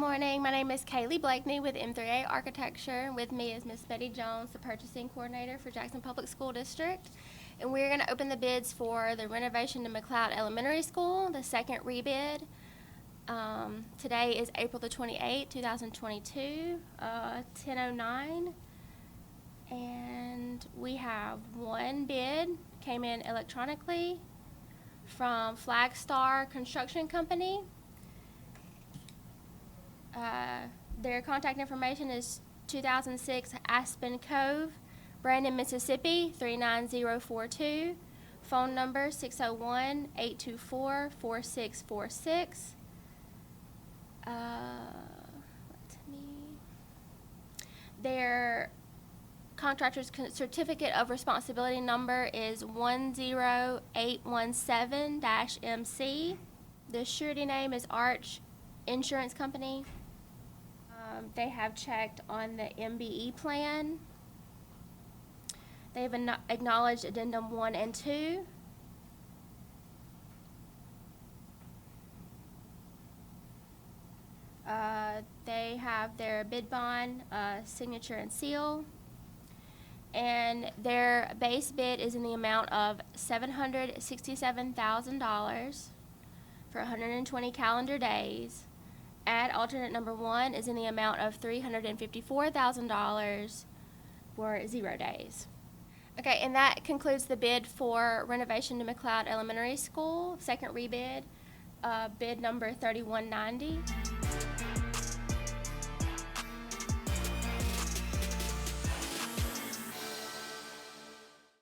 morning. My name is Kaylee Blakeney with M3A Architecture. With me is Miss Betty Jones, the Purchasing Coordinator for Jackson Public School District. And we're going to open the bids for the renovation to Mcleod Elementary School, the second rebid. Today is April the 28th, 2022, 10:09. And we have one bid, came in electronically from Flagstar Construction Company. Their contact information is 2006 Aspen Cove, Brandon, Mississippi 39042. Phone number 601-824-4646. Their contractor's certificate of responsibility number is 10817-MC. The surety name is Arch Insurance Company. They have checked on the MBE plan. They've acknowledged addendum 1 and 2. They have their bid bond, signature and seal. And their base bid is in the amount of $767,000 for 120 calendar days. Add alternate number 1 is in the amount of $354,000 for 0 days. Okay, and that concludes the bid for renovation to Mcleod Elementary School, second rebid, bid number 3190.